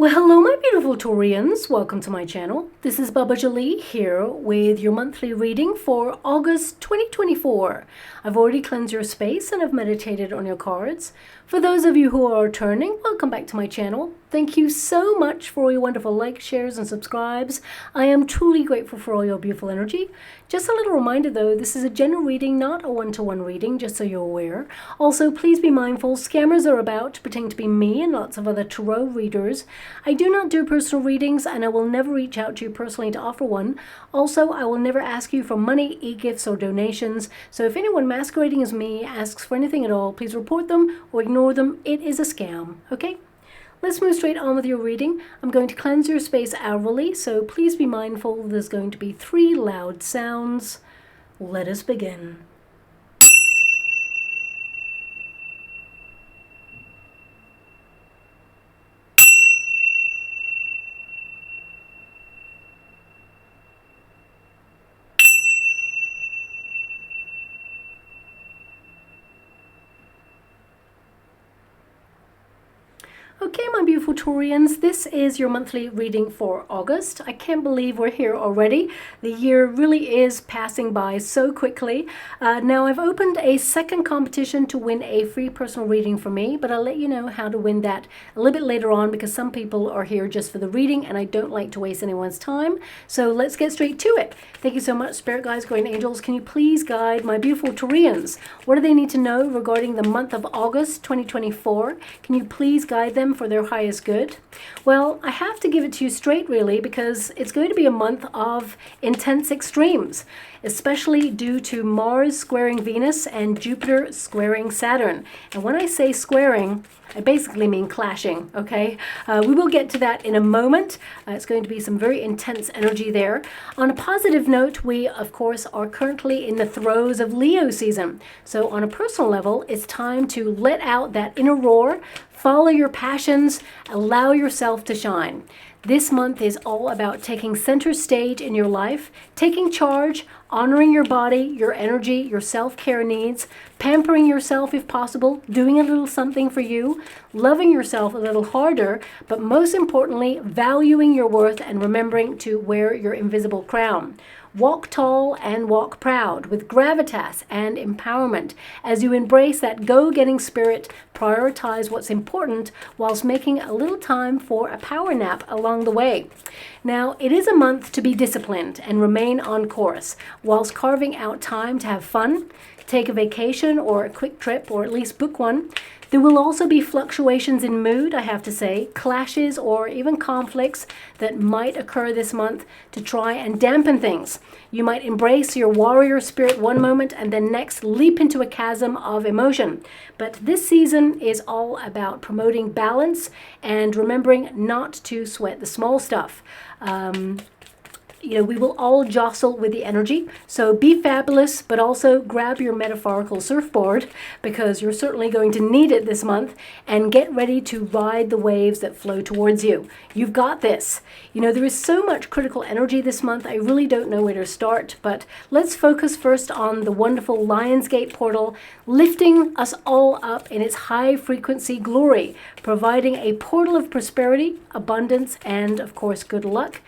Well, hello my beautiful Taurians, welcome to my channel. This is Baba Jolie here with your monthly reading for August 2024. I've already cleansed your space and I've meditated on your cards. For those of you who are returning, welcome back to my channel. Thank you so much for all your wonderful likes, shares, and subscribes. I am truly grateful for all your beautiful energy. Just a little reminder though, this is a general reading, not a one-to-one reading, just so you're aware. Also, please be mindful, scammers are about, pretending to be me and lots of other tarot readers. I do not do personal readings and I will never reach out to you personally to offer one. Also, I will never ask you for money, e-gifts, or donations. So if anyone masquerading as me asks for anything at all, please report them or ignore them. It is a scam, okay? Let's move straight on with your reading. I'm going to cleanse your space hourly, so please be mindful there's going to be 3 loud sounds. Let us begin. Okay, my beautiful Taurians, this is your monthly reading for August. I can't believe we're here already. The year really is passing by so quickly. Now, I've opened a second competition to win a free personal reading from me, but I'll let you know how to win that a little bit later on because some people are here just for the reading and I don't like to waste anyone's time. So let's get straight to it. Thank you so much, Spirit Guides, Guardian Angels. Can you please guide my beautiful Taurians? What do they need to know regarding the month of August 2024? Can you please guide them for their highest good? Well, I have to give it to you straight really because it's going to be a month of intense extremes, especially due to Mars squaring Venus and Jupiter squaring Saturn. And when I say squaring, I basically mean clashing, okay? We will get to that in a moment. It's going to be some very intense energy there. On a positive note, we, of course, are currently in the throes of Leo season. So on a personal level, it's time to let out that inner roar, follow your passions, allow yourself to shine. This month is all about taking center stage in your life, taking charge, honoring your body, your energy, your self-care needs, pampering yourself if possible, doing a little something for you, loving yourself a little harder, but most importantly, valuing your worth and remembering to wear your invisible crown. Walk tall and walk proud with gravitas and empowerment. As you embrace that go-getting spirit, prioritize what's important whilst making a little time for a power nap along the way. Now, it is a month to be disciplined and remain on course whilst carving out time to have fun, take a vacation or a quick trip, or at least book one. There will also be fluctuations in mood, I have to say, clashes or even conflicts that might occur this month to try and dampen things. You might embrace your warrior spirit one moment and then next leap into a chasm of emotion. But this season is all about promoting balance and remembering not to sweat the small stuff. We will all jostle with the energy. So be fabulous, but also grab your metaphorical surfboard because you're certainly going to need it this month and get ready to ride the waves that flow towards you. You've got this. There is so much critical energy this month. I really don't know where to start, but let's focus first on the wonderful Lionsgate portal, lifting us all up in its high frequency glory, providing a portal of prosperity, abundance, and of course, good luck.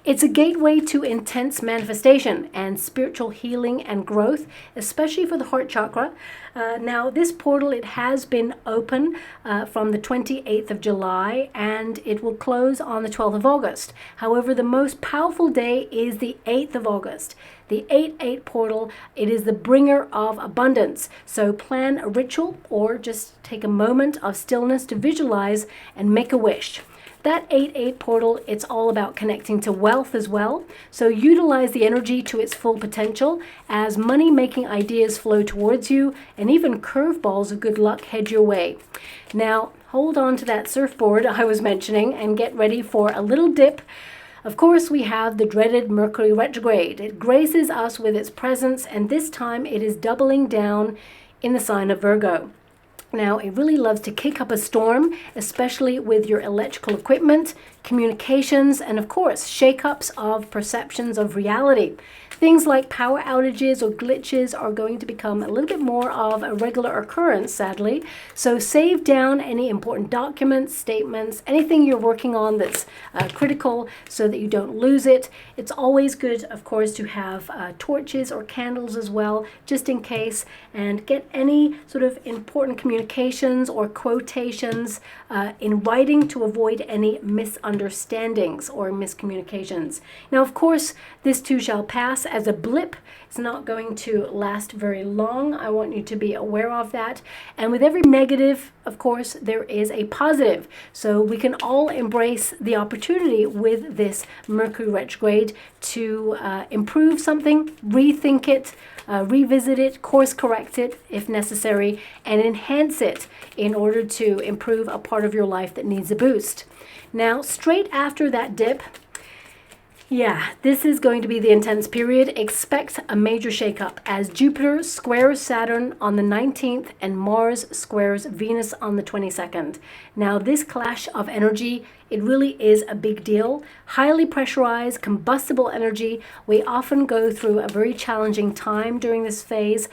It's a gateway to intense manifestation and spiritual healing and growth, especially for the heart chakra. Now, this portal, it has been open from the 28th of July and it will close on the 12th of August. However, the most powerful day is the 8th of August. The 8/8 portal, it is the bringer of abundance. So plan a ritual or just take a moment of stillness to visualize and make a wish. That 8/8 portal, it's all about connecting to wealth as well. So utilize the energy to its full potential as money-making ideas flow towards you and even curveballs of good luck head your way. Now, hold on to that surfboard I was mentioning and get ready for a little dip. Of course, we have the dreaded Mercury retrograde. It graces us with its presence and this time it is doubling down in the sign of Virgo. Now, it really loves to kick up a storm, especially with your electrical equipment, communications, and of course, shake-ups of perceptions of reality. Things like power outages or glitches are going to become a little bit more of a regular occurrence, sadly. So save down any important documents, statements, anything you're working on that's critical so that you don't lose it. It's always good, of course, to have torches or candles as well, just in case, and get any sort of important communications or quotations in writing to avoid any misunderstandings or miscommunications. Now, of course, this too shall pass as a blip. It's not going to last very long. I want you to be aware of that. And with every negative, of course, there is a positive. So we can all embrace the opportunity with this Mercury retrograde to improve something, rethink it, revisit it, course correct it if necessary, and enhance it in order to improve a part of your life that needs a boost. Now, straight after that dip, yeah, this is going to be the intense period. Expect a major shakeup as Jupiter squares Saturn on the 19th and Mars squares Venus on the 22nd. Now, this clash of energy, it really is a big deal. Highly pressurized, combustible energy. We often go through a very challenging time during this phase,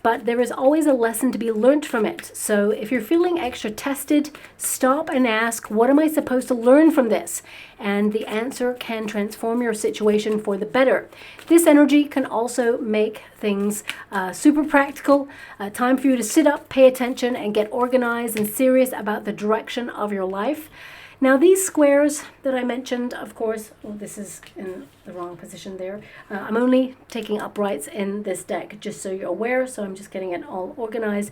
but there is always a lesson to be learned from it. So if you're feeling extra tested, stop and ask, what am I supposed to learn from this? And the answer can transform your situation for the better. This energy can also make things super practical. Time for you to sit up, pay attention, and get organized and serious about the direction of your life. Now, these squares that I mentioned, of course, this is in the wrong position there. I'm only taking uprights in this deck, just so you're aware, so I'm just getting it all organized.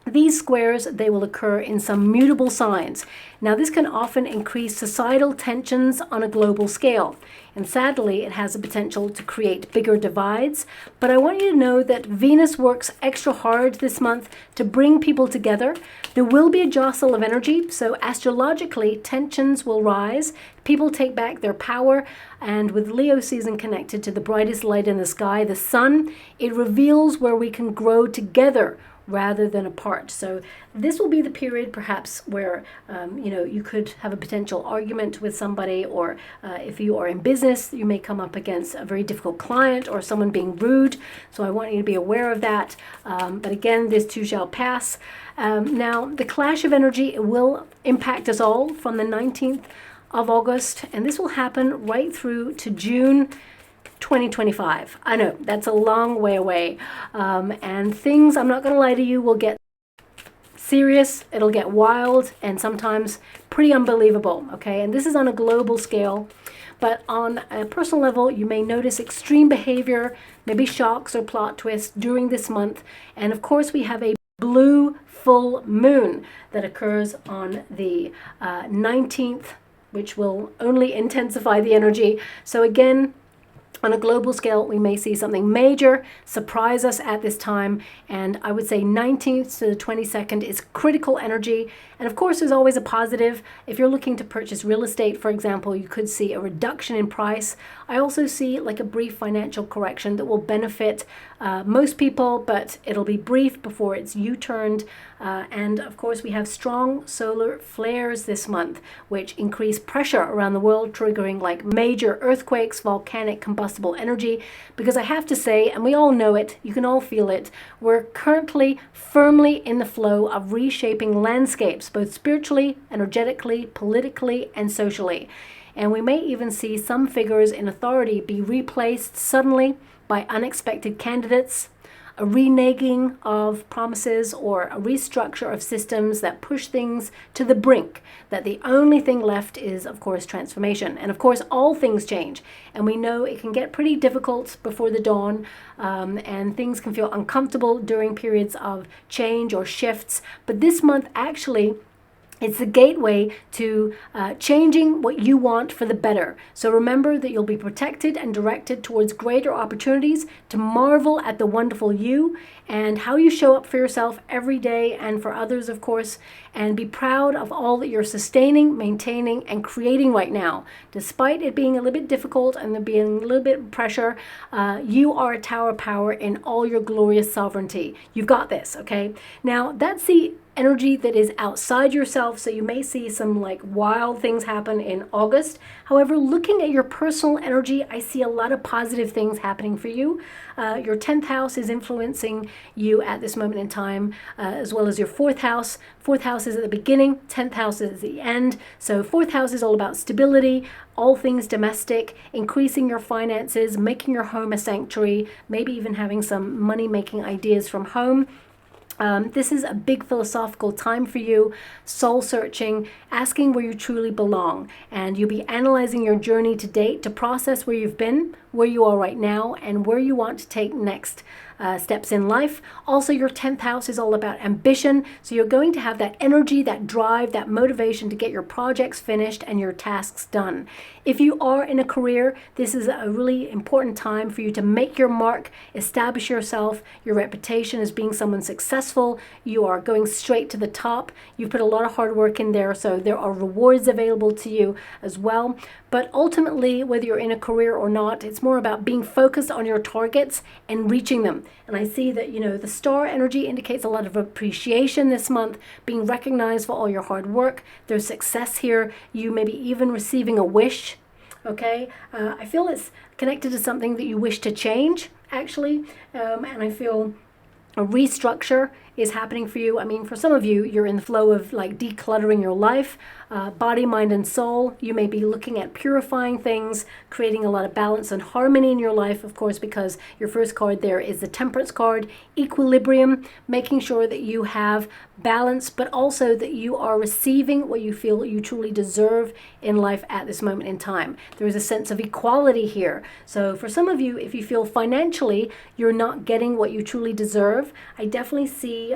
These squares, they will occur in some mutable signs. Now, this can often increase societal tensions on a global scale. And sadly, it has the potential to create bigger divides. But I want you to know that Venus works extra hard this month to bring people together. There will be a jostle of energy. So astrologically, tensions will rise. People take back their power. And with Leo season connected to the brightest light in the sky, the sun, it reveals where we can grow together rather than apart. So this will be the period perhaps where you could have a potential argument with somebody, or if you are in business, you may come up against a very difficult client or someone being rude. So I want you to be aware of that. But again, this too shall pass. Now, the clash of energy, it will impact us all from the 19th of August, and this will happen right through to June 2025. I know that's a long way away, and things, I'm not going to lie to you, will get serious, it'll get wild, and sometimes pretty unbelievable, okay? And this is on a global scale, but on a personal level, you may notice extreme behavior, maybe shocks or plot twists during this month. And of course, we have a blue full moon that occurs on the 19th, which will only intensify the energy. So again, on a global scale, we may see something major surprise us at this time. And I would say 19th to the 22nd is critical energy. And of course, there's always a positive. If you're looking to purchase real estate, for example, you could see a reduction in price. I also see like a brief financial correction that will benefit most people, but it'll be brief before it's U-turned. And of course, we have strong solar flares this month, which increase pressure around the world, triggering like major earthquakes, volcanic combustible energy. Because I have to say, and we all know it, you can all feel it, we're currently firmly in the flow of reshaping landscapes, both spiritually, energetically, politically, and socially. And we may even see some figures in authority be replaced suddenly by unexpected candidates, a reneging of promises, or a restructure of systems that push things to the brink, that the only thing left is, of course, transformation. And of course, all things change. And we know it can get pretty difficult before the dawn, and things can feel uncomfortable during periods of change or shifts. But this month, actually, It's the gateway to changing what you want for the better. So remember that you'll be protected and directed towards greater opportunities to marvel at the wonderful you and how you show up for yourself every day and for others, of course, and be proud of all that you're sustaining, maintaining, and creating right now. Despite it being a little bit difficult and there being a little bit of pressure, you are a tower of power in all your glorious sovereignty. You've got this, okay? Now, that's the energy that is outside yourself, so you may see some like wild things happen in August. However, looking at your personal energy, I see a lot of positive things happening for you. Your 10th house is influencing you at this moment in time, as well as your 4th house. 4th house is at the beginning, 10th house is at the end. So 4th house is all about stability, all things domestic, increasing your finances, making your home a sanctuary, maybe even having some money-making ideas from home. This is a big philosophical time for you, soul searching, asking where you truly belong. And you'll be analyzing your journey to date to process where you've been, where you are right now, and where you want to take next steps in life. Also, your 10th house is all about ambition. So you're going to have that energy, that drive, that motivation to get your projects finished and your tasks done. If you are in a career, this is a really important time for you to make your mark, establish yourself, your reputation as being someone successful. You are going straight to the top. You've put a lot of hard work in there, so there are rewards available to you as well. But ultimately, whether you're in a career or not, it's more about being focused on your targets and reaching them. And I see that, the star energy indicates a lot of appreciation this month, being recognized for all your hard work. There's success here. You may be even receiving a wish. Okay, I feel it's connected to something that you wish to change, actually. And I feel a restructure is happening for you. I mean, for some of you, you're in the flow of like decluttering your life, body, mind, and soul. You may be looking at purifying things, creating a lot of balance and harmony in your life, of course, because your first card there is the Temperance card, equilibrium, making sure that you have balance, but also that you are receiving what you feel you truly deserve in life at this moment in time. There is a sense of equality here. So for some of you, if you feel financially you're not getting what you truly deserve, I definitely see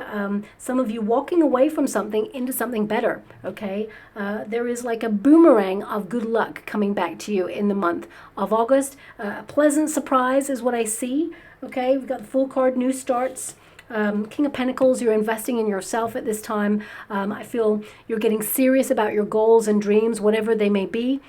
some of you walking away from something into something better, okay? There is like a boomerang of good luck coming back to you in the month of August. A pleasant surprise is what I see, okay? We've got the Fool card, new starts. King of Pentacles, you're investing in yourself at this time. I feel you're getting serious about your goals and dreams, whatever they may be.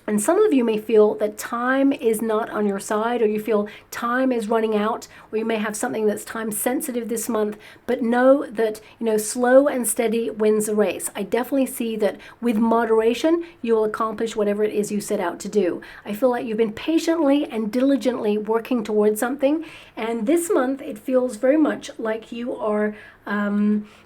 And some of you may feel that time is not on your side, or you feel time is running out, or you may have something that's time sensitive this month, but know that, slow and steady wins the race. I definitely see that with moderation, you will accomplish whatever it is you set out to do. I feel like you've been patiently and diligently working towards something, and this month it feels very much like you are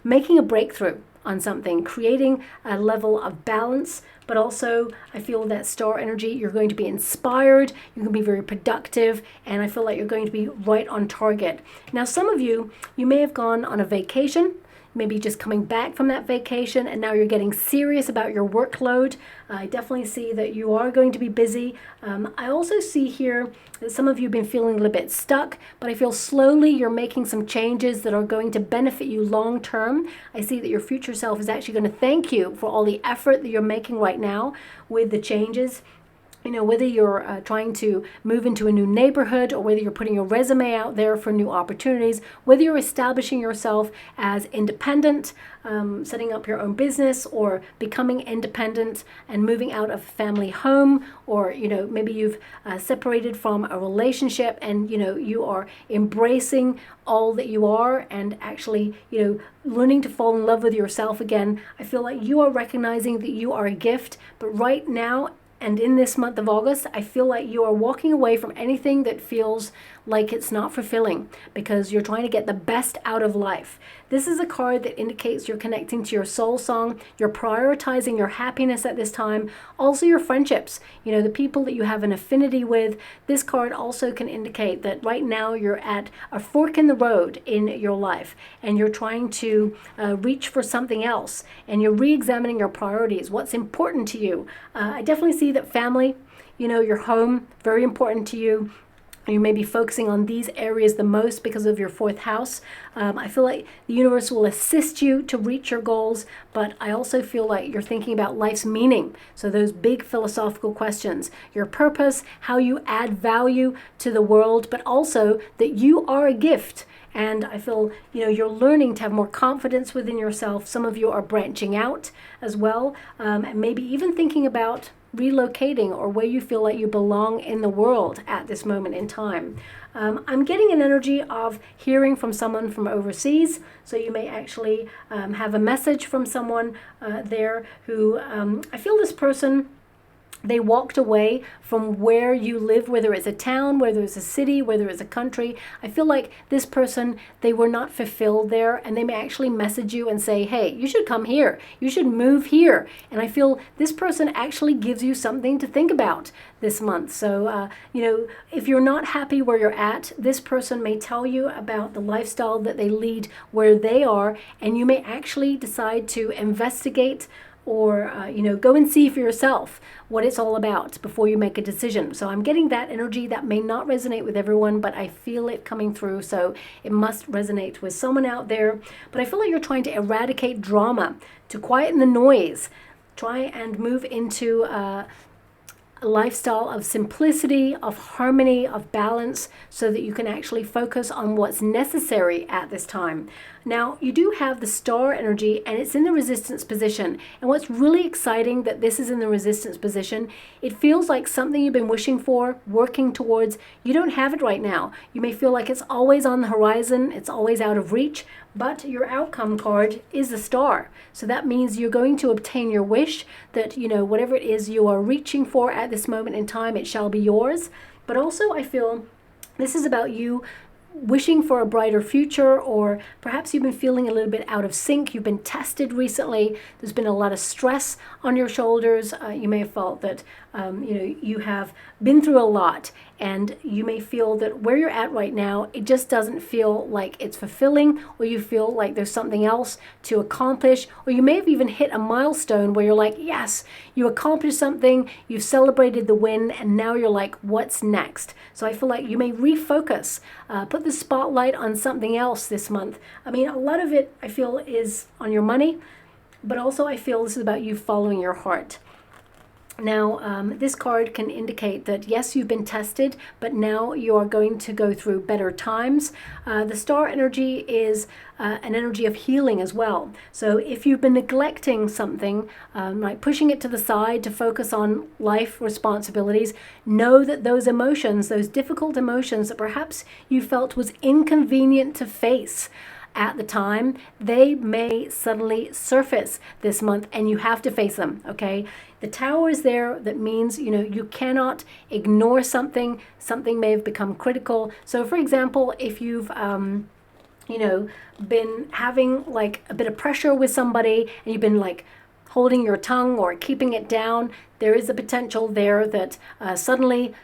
making a breakthrough on something, creating a level of balance, but also I feel that star energy, you're going to be inspired, you can be very productive, and I feel like you're going to be right on target. Now, some of you may have gone on a vacation, maybe just coming back from that vacation, and now you're getting serious about your workload. I definitely see that you are going to be busy. I also see here that some of you have been feeling a little bit stuck, but I feel slowly you're making some changes that are going to benefit you long term. I see that your future self is actually going to thank you for all the effort that you're making right now with the changes. Whether you're trying to move into a new neighborhood, or whether you're putting your resume out there for new opportunities, whether you're establishing yourself as independent, setting up your own business, or becoming independent and moving out of a family home, or maybe you've separated from a relationship and you are embracing all that you are and actually learning to fall in love with yourself again. I feel like you are recognizing that you are a gift, but right now and in this month of August, I feel like you are walking away from anything that feels like it's not fulfilling, because you're trying to get the best out of life. This is a card that indicates you're connecting to your soul song. You're prioritizing your happiness at this time. Also your friendships, the people that you have an affinity with. This card also can indicate that right now you're at a fork in the road in your life, and you're trying to reach for something else, and you're re-examining your priorities, what's important to you. I definitely see that family, your home, very important to you. You may be focusing on these areas the most because of your fourth house. I feel like the universe will assist you to reach your goals, but I also feel like you're thinking about life's meaning. So those big philosophical questions, your purpose, how you add value to the world, but also that you are a gift. And I feel, you're learning to have more confidence within yourself. Some of you are branching out as well, and maybe even thinking about relocating or where you feel like you belong in the world at this moment in time. I'm getting an energy of hearing from someone from overseas, so you may actually have a message from someone there who, I feel this person, they walked away from where you live, whether it's a town, whether it's a city, whether it's a country. I feel like this person, they were not fulfilled there, and they may actually message you and say, hey, you should come here. You should move here. And I feel this person actually gives you something to think about this month. So, if you're not happy where you're at, this person may tell you about the lifestyle that they lead where they are, and you may actually decide to investigate or, go and see for yourself what it's all about before you make a decision. So I'm getting that energy that may not resonate with everyone, but I feel it coming through, so it must resonate with someone out there. But I feel like you're trying to eradicate drama, to quieten the noise, try and move into a lifestyle of simplicity, of harmony, of balance, so that you can actually focus on what's necessary at this time. Now, you do have the star energy, and it's in the resistance position. And what's really exciting that this is in the resistance position, it feels like something you've been wishing for, working towards. You don't have it right now. You may feel like it's always on the horizon, it's always out of reach, but your outcome card is a star. So that means you're going to obtain your wish, that, whatever it is you are reaching for at this moment in time, it shall be yours. But also I feel this is about you wishing for a brighter future, or perhaps you've been feeling a little bit out of sync. You've been tested recently. There's been a lot of stress on your shoulders. You may have felt that you have been through a lot, and you may feel that where you're at right now, it just doesn't feel like it's fulfilling, or you feel like there's something else to accomplish, or you may have even hit a milestone where you're like, yes, you accomplished something, you've celebrated the win, and now you're like, what's next? So I feel like you may refocus, put the spotlight on something else this month. I mean, a lot of it I feel is on your money, but also I feel this is about you following your heart. Now, this card can indicate that, yes, you've been tested, but now you are going to go through better times. The star energy is an energy of healing as well. So if you've been neglecting something, like pushing it to the side to focus on life responsibilities, know that those emotions, those difficult emotions that perhaps you felt was inconvenient to face at the time, they may suddenly surface this month, and you have to face them, okay? The Tower is there. That means, you cannot ignore something. Something may have become critical. So, for example, if you've, been having like a bit of pressure with somebody, and you've been like holding your tongue or keeping it down, there is a potential there that suddenly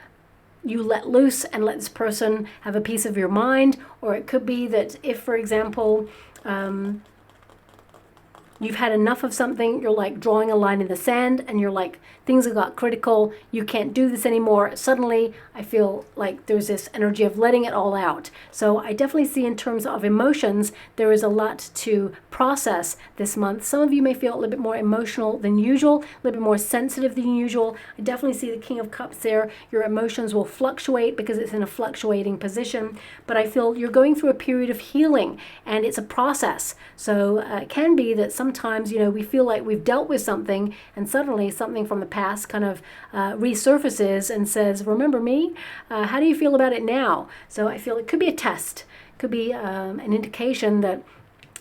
you let loose and let this person have a piece of your mind. Or it could be that if, for example, you've had enough of something, you're like drawing a line in the sand, and you're like, things have got critical, you can't do this anymore. Suddenly, I feel like there's this energy of letting it all out. So I definitely see, in terms of emotions, there is a lot to process this month. Some of you may feel a little bit more emotional than usual, a little bit more sensitive than usual. I definitely see the King of Cups there. Your emotions will fluctuate because it's in a fluctuating position, but I feel you're going through a period of healing, and it's a process. So it can be that sometimes, we feel like we've dealt with something, and suddenly something from the past kind of resurfaces and says, remember me? How do you feel about it now? So I feel it could be a test, could be an indication that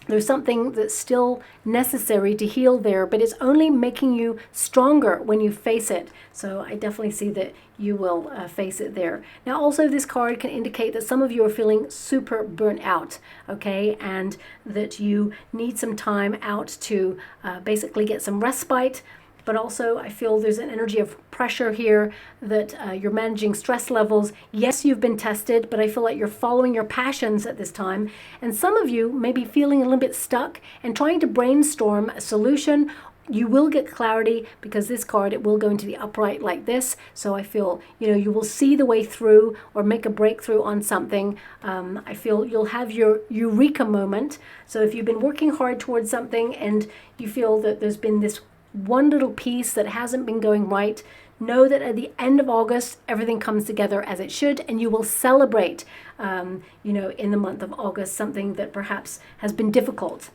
there's something that's still necessary to heal there, but it's only making you stronger when you face it. So I definitely see that you will face it there. Now, also, this card can indicate that some of you are feeling super burnt out, okay, and that you need some time out to basically get some respite. But also, I feel there's an energy of pressure here, that you're managing stress levels. Yes, you've been tested, but I feel like you're following your passions at this time. And some of you may be feeling a little bit stuck and trying to brainstorm a solution, you will get clarity, because this card, it will go into the upright like this. So I feel, you will see the way through or make a breakthrough on something. I feel you'll have your eureka moment. So if you've been working hard towards something and you feel that there's been this one little piece that hasn't been going right, know that at the end of August, everything comes together as it should, and you will celebrate, in the month of August, something that perhaps has been difficult.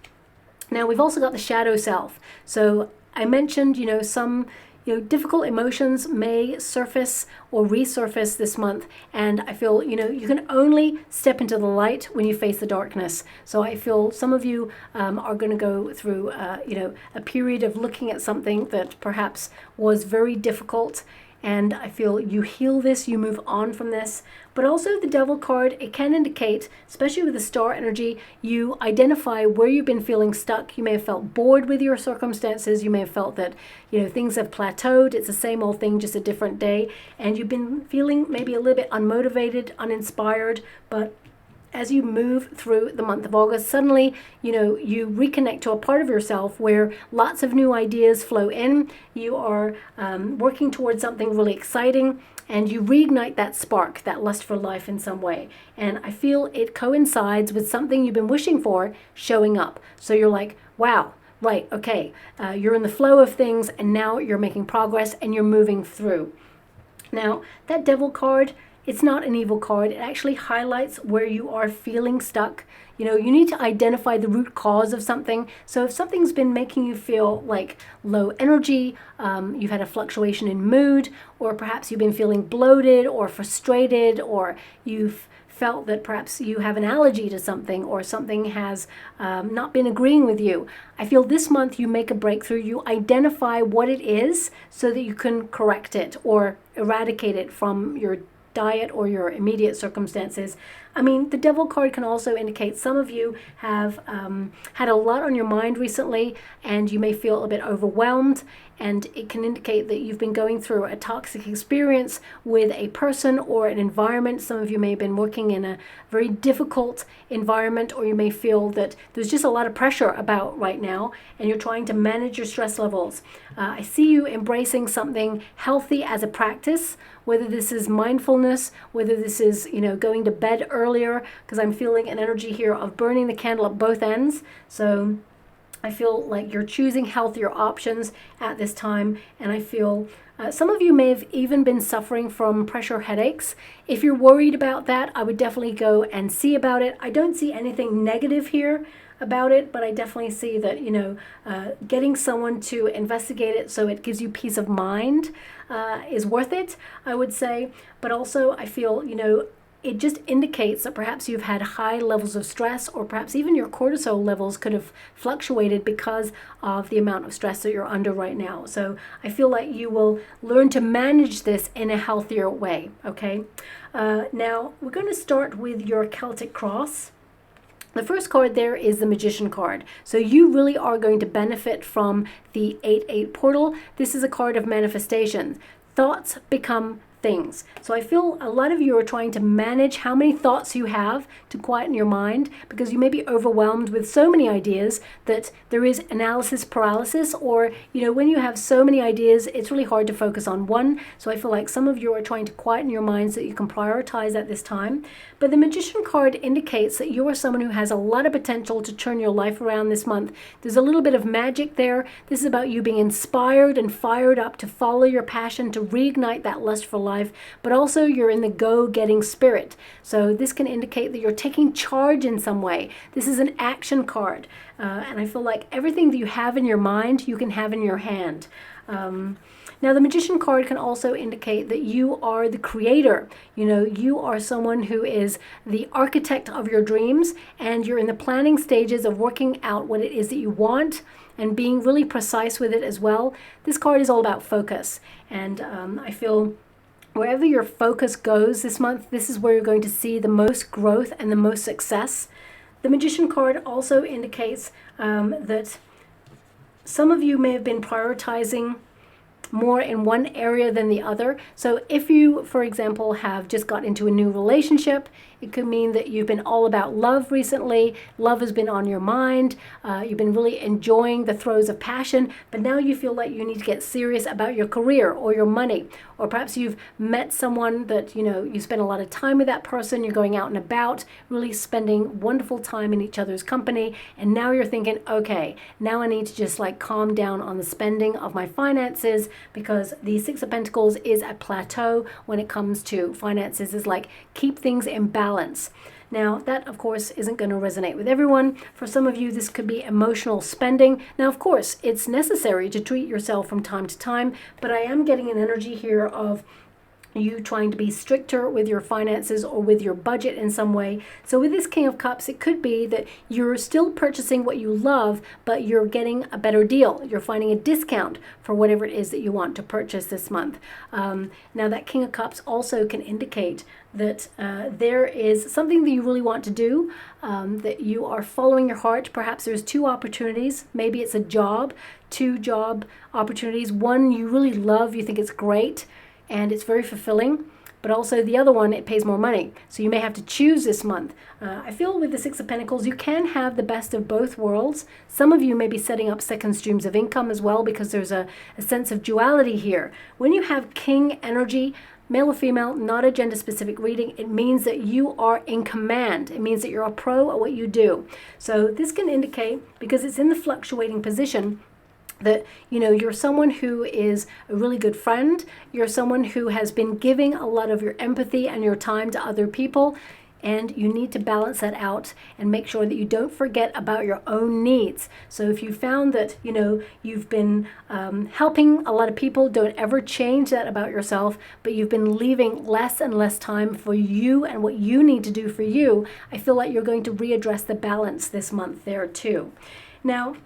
Now, we've also got the shadow self. So I mentioned, some difficult emotions may surface or resurface this month, and I feel, you can only step into the light when you face the darkness. So I feel some of you are going to go through, a period of looking at something that perhaps was very difficult, and I feel you heal this, you move on from this. But also the Devil card, it can indicate, especially with the star energy, you identify where you've been feeling stuck. You may have felt bored with your circumstances. You may have felt that, things have plateaued. It's the same old thing, just a different day. And you've been feeling maybe a little bit unmotivated, uninspired, but as you move through the month of August, suddenly, you reconnect to a part of yourself where lots of new ideas flow in. You are working towards something really exciting, and you reignite that spark, that lust for life in some way. And I feel it coincides with something you've been wishing for showing up. So you're like, wow, right, okay. You're in the flow of things, and now you're making progress and you're moving through. Now, that Devil card, it's not an evil card. It actually highlights where you are feeling stuck. You need to identify the root cause of something. So if something's been making you feel like low energy, you've had a fluctuation in mood, or perhaps you've been feeling bloated or frustrated, or you've felt that perhaps you have an allergy to something, or something has not been agreeing with you. I feel this month you make a breakthrough. You identify what it is so that you can correct it or eradicate it from your diet or your immediate circumstances. I mean, the Devil card can also indicate some of you have had a lot on your mind recently, and you may feel a bit overwhelmed, and it can indicate that you've been going through a toxic experience with a person or an environment. Some of you may have been working in a very difficult environment, or you may feel that there's just a lot of pressure about right now, and you're trying to manage your stress levels. I see you embracing something healthy as a practice, whether this is mindfulness, whether this is, going to bed earlier, because I'm feeling an energy here of burning the candle at both ends. So I feel like you're choosing healthier options at this time, and I feel some of you may have even been suffering from pressure headaches. If you're worried about that, I would definitely go and see about it. I don't see anything negative here about it, but I definitely see that, getting someone to investigate it so it gives you peace of mind is worth it, I would say. But also I feel, it just indicates that perhaps you've had high levels of stress, or perhaps even your cortisol levels could have fluctuated because of the amount of stress that you're under right now. So I feel like you will learn to manage this in a healthier way, okay? Now, we're going to start with your Celtic cross. The first card there is the Magician card. So you really are going to benefit from the 8-8 portal. This is a card of manifestation. Thoughts become things. So I feel a lot of you are trying to manage how many thoughts you have to quieten your mind, because you may be overwhelmed with so many ideas that there is analysis paralysis, or when you have so many ideas, it's really hard to focus on one. So I feel like some of you are trying to quieten your mind so that you can prioritize at this time. But the Magician card indicates that you are someone who has a lot of potential to turn your life around this month. There's a little bit of magic there. This is about you being inspired and fired up to follow your passion, to reignite that lust for life, but also you're in the go-getting spirit. So this can indicate that you're taking charge in some way. This is an action card. And I feel like everything that you have in your mind, you can have in your hand. Now, the Magician card can also indicate that you are the creator. You are someone who is the architect of your dreams, and you're in the planning stages of working out what it is that you want and being really precise with it as well. This card is all about focus, and I feel wherever your focus goes this month, this is where you're going to see the most growth and the most success. The Magician card also indicates that some of you may have been prioritizing more in one area than the other. So if you, for example, have just got into a new relationship, it could mean that you've been all about love recently. Love has been on your mind. You've been really enjoying the throes of passion, but now you feel like you need to get serious about your career or your money. Or perhaps you've met someone that, you spend a lot of time with that person. You're going out and about, really spending wonderful time in each other's company. And now you're thinking, okay, now I need to just like calm down on the spending of my finances, because the Six of Pentacles is a plateau when it comes to finances. Is like keep things in balance. Now, that, of course, isn't going to resonate with everyone. For some of you, this could be emotional spending. Now, of course, it's necessary to treat yourself from time to time, but I am getting an energy here of you trying to be stricter with your finances or with your budget in some way. So with this King of Cups, it could be that you're still purchasing what you love, but you're getting a better deal. You're finding a discount for whatever it is that you want to purchase this month. Now that King of Cups also can indicate that there is something that you really want to do, that you are following your heart. Perhaps there's two opportunities. Maybe it's a job, two job opportunities. One you really love, you think it's great, and it's very fulfilling, but also the other one, it pays more money. So you may have to choose this month. I feel with the Six of Pentacles, you can have the best of both worlds. Some of you may be setting up second streams of income as well, because there's a sense of duality here. When you have King energy, male or female, not a gender specific reading, it means that you are in command. It means that you're a pro at what you do. So this can indicate, because it's in the fluctuating position, that you're someone who is a really good friend. You're someone who has been giving a lot of your empathy and your time to other people, and you need to balance that out and make sure that you don't forget about your own needs. So if you found that you've been helping a lot of people, don't ever change that about yourself, but you've been leaving less and less time for you and what you need to do for you, I feel like you're going to readdress the balance this month there too. Now,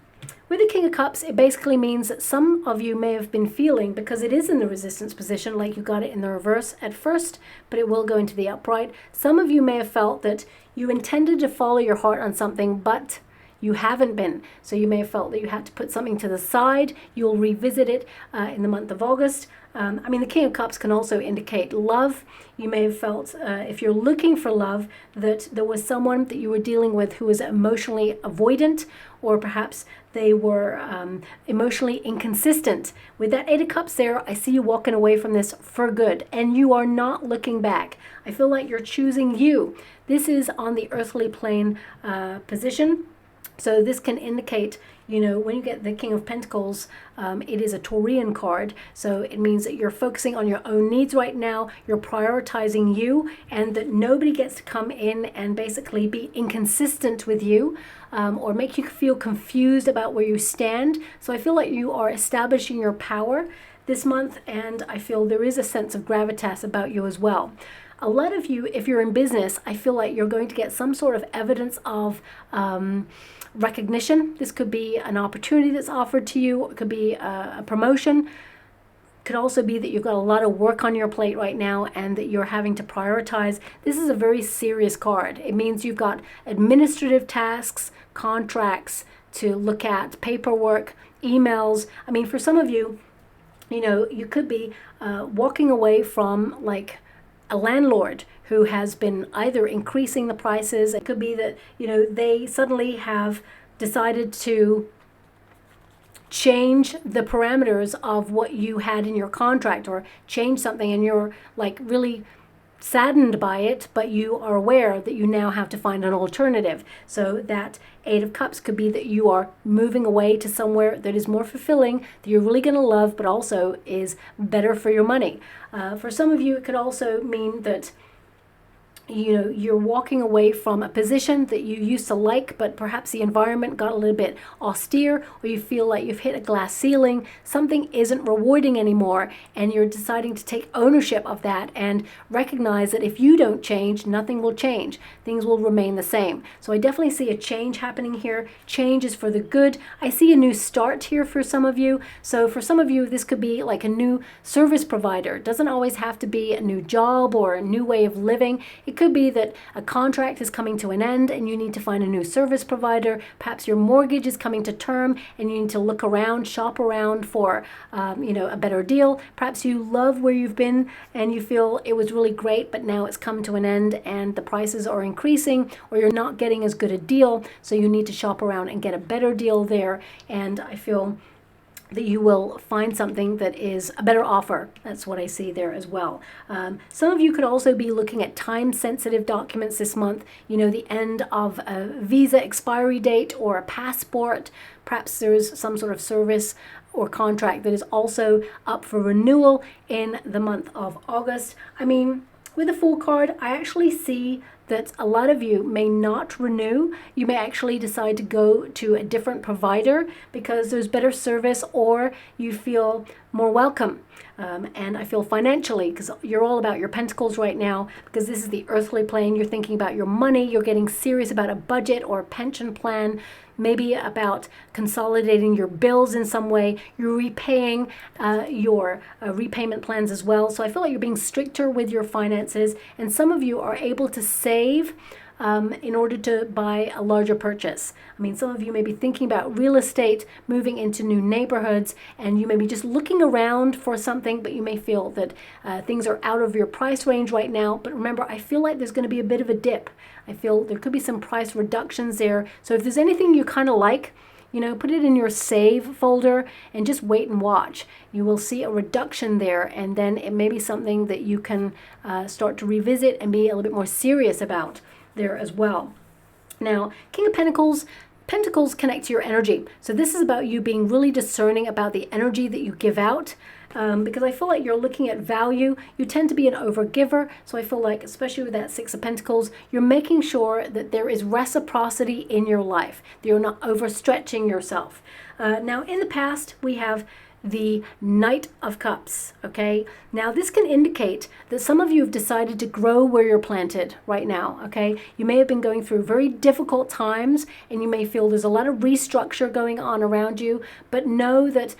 with the King of Cups, it basically means that some of you may have been feeling, because it is in the resistance position, like you got it in the reverse at first, but it will go into the upright. Some of you may have felt that you intended to follow your heart on something, but you haven't been. So you may have felt that you had to put something to the side. You'll revisit it in the month of August. The King of Cups can also indicate love. You may have felt, if you're looking for love, that there was someone that you were dealing with who was emotionally avoidant, or perhaps they were emotionally inconsistent. With that Eight of Cups there, I see you walking away from this for good, and you are not looking back. I feel like you're choosing you. This is on the earthly plane position. So this can indicate, when you get the King of Pentacles, it is a Taurian card. So it means that you're focusing on your own needs right now. You're prioritizing you, and that nobody gets to come in and basically be inconsistent with you, or make you feel confused about where you stand. So I feel like you are establishing your power this month, and I feel there is a sense of gravitas about you as well. A lot of you, if you're in business, I feel like you're going to get some sort of evidence of recognition. This could be an opportunity that's offered to you. It could be a promotion. Could also be that you've got a lot of work on your plate right now and that you're having to prioritize. This is a very serious card. It means you've got administrative tasks, contracts to look at, paperwork, emails. For some of you, you could be walking away from like a landlord who has been either increasing the prices. It could be that, they suddenly have decided to change the parameters of what you had in your contract, or change something, and you're like really saddened by it, but you are aware that you now have to find an alternative. So that Eight of Cups could be that you are moving away to somewhere that is more fulfilling, that you're really going to love, but also is better for your money. For some of you, it could also mean that you're walking away from a position that you used to like, but perhaps the environment got a little bit austere, or you feel like you've hit a glass ceiling. Something isn't rewarding anymore, and you're deciding to take ownership of that and recognize that if you don't change, nothing will change. Things will remain the same. So I definitely see a change happening here. Change is for the good. I see a new start here for some of you. So for some of you, this could be like a new service provider. It doesn't always have to be a new job or a new way of living. It could be that a contract is coming to an end and you need to find a new service provider. Perhaps your mortgage is coming to term and you need to look around, shop around for a better deal. Perhaps you love where you've been and you feel it was really great, but now it's come to an end and the prices are increasing, or you're not getting as good a deal, so you need to shop around and get a better deal there. And I feel that you will find something that is a better offer. That's what I see there as well. Some of you could also be looking at time-sensitive documents this month. The end of a visa expiry date or a passport. Perhaps there's some sort of service or contract that is also up for renewal in the month of August. With the Fool card, I actually see that a lot of you may not renew. You may actually decide to go to a different provider because there's better service, or you feel more welcome. And I feel financially, because you're all about your pentacles right now, because this is the earthly plane. You're thinking about your money. You're getting serious about a budget or a pension plan, maybe about consolidating your bills in some way. You're repaying your repayment plans as well. So I feel like you're being stricter with your finances, and some of you are able to save in order to buy a larger purchase. Some of you may be thinking about real estate, moving into new neighborhoods, and you may be just looking around for something, but you may feel that things are out of your price range right now. But remember, I feel like there's going to be a bit of a dip. I feel there could be some price reductions there. So if there's anything you kind of like, put it in your save folder and just wait and watch. You will see a reduction there, and then it may be something that you can start to revisit and be a little bit more serious about there as well. Now, King of Pentacles connect to your energy. So this is about you being really discerning about the energy that you give out. Because I feel like you're looking at value. You tend to be an overgiver. So I feel like, especially with that Six of Pentacles, you're making sure that there is reciprocity in your life, that you're not overstretching yourself. Now, in the past, we have the Knight of Cups, okay? Now, this can indicate that some of you have decided to grow where you're planted right now, okay? You may have been going through very difficult times, and you may feel there's a lot of restructure going on around you, but know that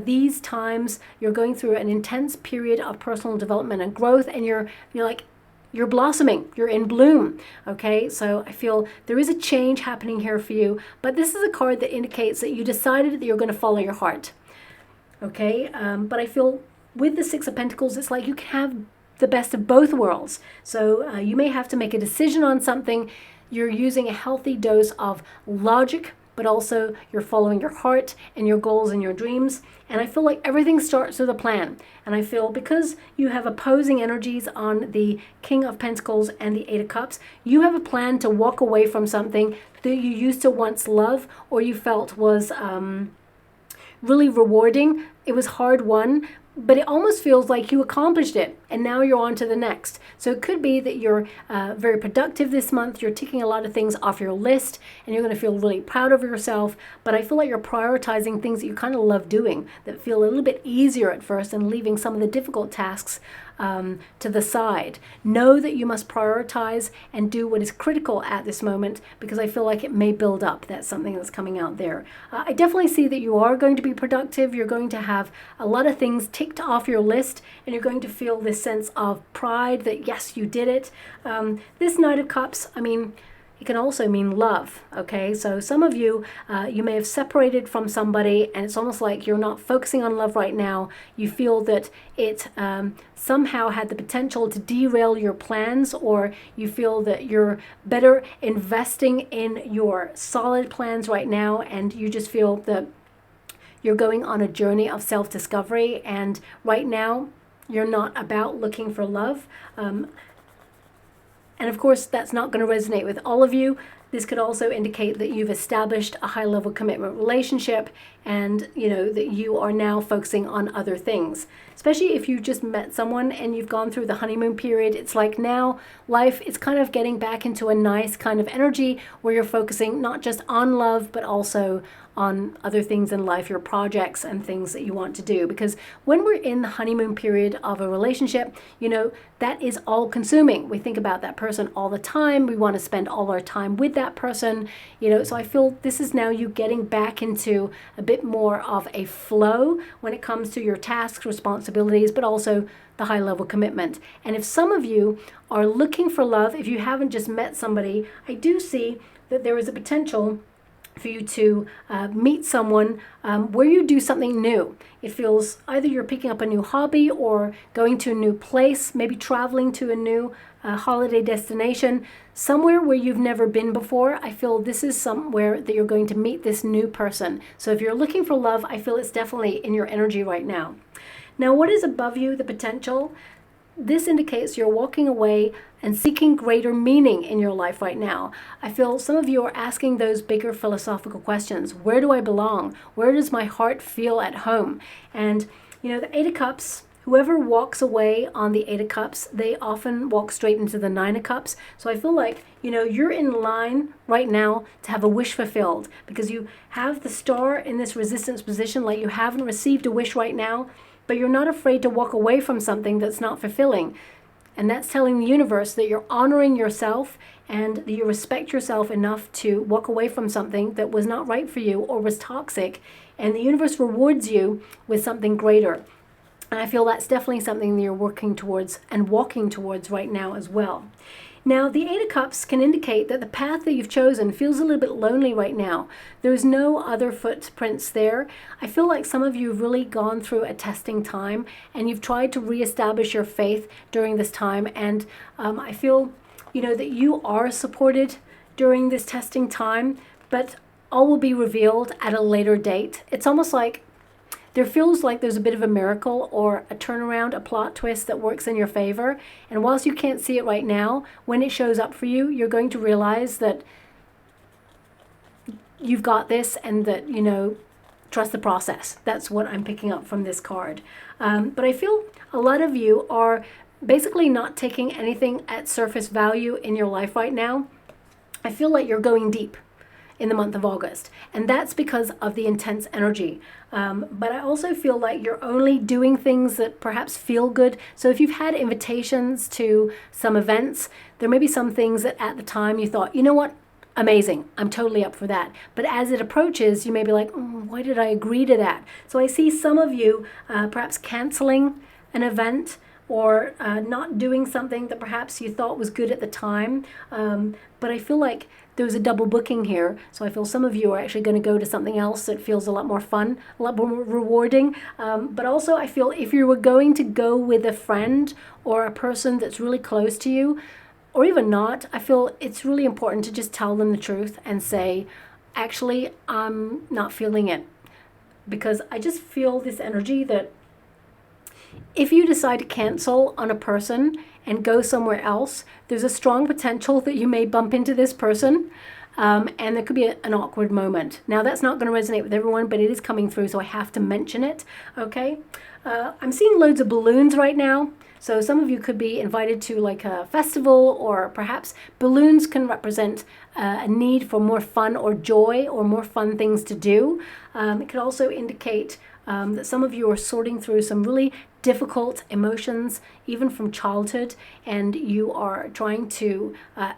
these times you're going through an intense period of personal development and growth, and you're blossoming, you're in bloom, okay? So I feel there is a change happening here for you, but this is a card that indicates that you decided that you're going to follow your heart. Okay, but I feel with the Six of Pentacles, it's like you can have the best of both worlds. So you may have to make a decision on something. You're using a healthy dose of logic, but also you're following your heart and your goals and your dreams. And I feel like everything starts with a plan. And I feel because you have opposing energies on the King of Pentacles and the Eight of Cups, you have a plan to walk away from something that you used to once love, or you felt was really rewarding. It was hard won, but it almost feels like you accomplished it and now you're on to the next. So it could be that you're very productive this month. You're ticking a lot of things off your list and you're going to feel really proud of yourself. But I feel like you're prioritizing things that you kind of love doing, that feel a little bit easier at first, and leaving some of the difficult tasks to the side. Know that you must prioritize and do what is critical at this moment, because I feel like it may build up. That's something that's coming out there. I definitely see that you are going to be productive. You're going to have a lot of things ticked off your list, and you're going to feel this sense of pride that yes, you did it. This Knight of Cups, it can also mean love, okay? So some of you, you may have separated from somebody, and it's almost like you're not focusing on love right now. You feel that it somehow had the potential to derail your plans, or you feel that you're better investing in your solid plans right now, and you just feel that you're going on a journey of self-discovery, and right now you're not about looking for love. And of course, that's not going to resonate with all of you. This could also indicate that you've established a high-level commitment relationship, and that you are now focusing on other things. Especially if you just met someone and you've gone through the honeymoon period, it's like now life is kind of getting back into a nice kind of energy where you're focusing not just on love, but also on other things in life, your projects and things that you want to do. Because when we're in the honeymoon period of a relationship, that is all consuming. We think about that person all the time. We want to spend all our time with that person, you know, so I feel this is now you getting back into a bit more of a flow when it comes to your tasks, responsibilities, but also the high level commitment. And if some of you are looking for love, if you haven't just met somebody, I do see that there is a potential for you to meet someone where you do something new. It feels either you're picking up a new hobby or going to a new place, maybe traveling to a new holiday destination, somewhere where you've never been before. I feel this is somewhere that you're going to meet this new person. So if you're looking for love, I feel it's definitely in your energy right now. Now, what is above you, the potential? This indicates you're walking away and seeking greater meaning in your life right now. I feel some of you are asking those bigger philosophical questions. Where do I belong? Where does my heart feel at home? And, you know, the Eight of Cups, whoever walks away on the Eight of Cups, they often walk straight into the Nine of Cups. So I feel like, you know, you're in line right now to have a wish fulfilled because you have the Star in this resistance position, like you haven't received a wish right now, but you're not afraid to walk away from something that's not fulfilling. And that's telling the universe that you're honoring yourself and that you respect yourself enough to walk away from something that was not right for you or was toxic. And the universe rewards you with something greater. And I feel that's definitely something that you're working towards and walking towards right now as well. Now, the Eight of Cups can indicate that the path that you've chosen feels a little bit lonely right now. There's no other footprints there. I feel like some of you have really gone through a testing time and you've tried to reestablish your faith during this time. And I feel, you know, that you are supported during this testing time, but all will be revealed at a later date. It's almost like there feels like there's a bit of a miracle or a turnaround, a plot twist that works in your favor. And whilst you can't see it right now, when it shows up for you, you're going to realize that you've got this and that, you know, trust the process. That's what I'm picking up from this card. But I feel a lot of you are basically not taking anything at surface value in your life right now. I feel like you're going deep in the month of August, and that's because of the intense energy. But I also feel like you're only doing things that perhaps feel good. So if you've had invitations to some events, there may be some things that at the time you thought, you know what, amazing, I'm totally up for that. But as it approaches, you may be like, why did I agree to that? So I see some of you perhaps canceling an event or not doing something that perhaps you thought was good at the time. But I feel like there's a double booking here. So I feel some of you are actually going to go to something else that feels a lot more fun, a lot more rewarding. But also I feel if you were going to go with a friend or a person that's really close to you, or even not, I feel it's really important to just tell them the truth and say, actually, I'm not feeling it. Because I just feel this energy that if you decide to cancel on a person and go somewhere else, there's a strong potential that you may bump into this person and there could be an awkward moment. Now, that's not going to resonate with everyone, but it is coming through, so I have to mention it, okay? I'm seeing loads of balloons right now. So some of you could be invited to like a festival, or perhaps balloons can represent a need for more fun or joy or more fun things to do. It could also indicate that some of you are sorting through some really difficult emotions, even from childhood, and you are trying to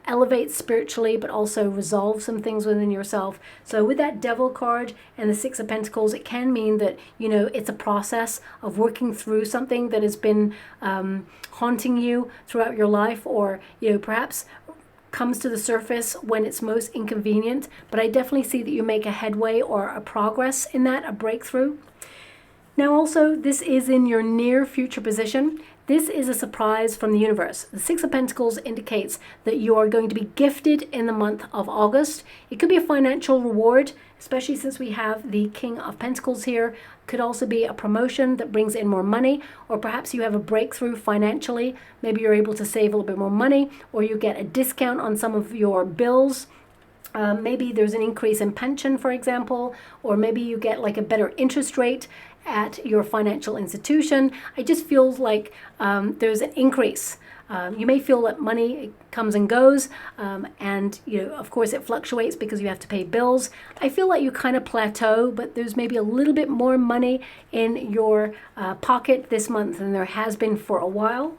elevate spiritually, but also resolve some things within yourself. So with that Devil card and the Six of Pentacles, it can mean that, you know, it's a process of working through something that has been haunting you throughout your life, or, you know, perhaps comes to the surface when it's most inconvenient. But I definitely see that you make a headway or a progress in that, a breakthrough. Now also, this is in your near future position. This is a surprise from the universe. The Six of Pentacles indicates that you are going to be gifted in the month of August. It could be a financial reward, especially since we have the King of Pentacles here. Could also be a promotion that brings in more money, or perhaps you have a breakthrough financially. Maybe you're able to save a little bit more money, or you get a discount on some of your bills. Maybe there's an increase in pension, for example, or maybe you get like a better interest rate at your financial institution. It just feels like there's an increase. You may feel that money comes and goes, and, you know, of course it fluctuates because you have to pay bills. I feel like you kind of plateau, but there's maybe a little bit more money in your pocket this month than there has been for a while.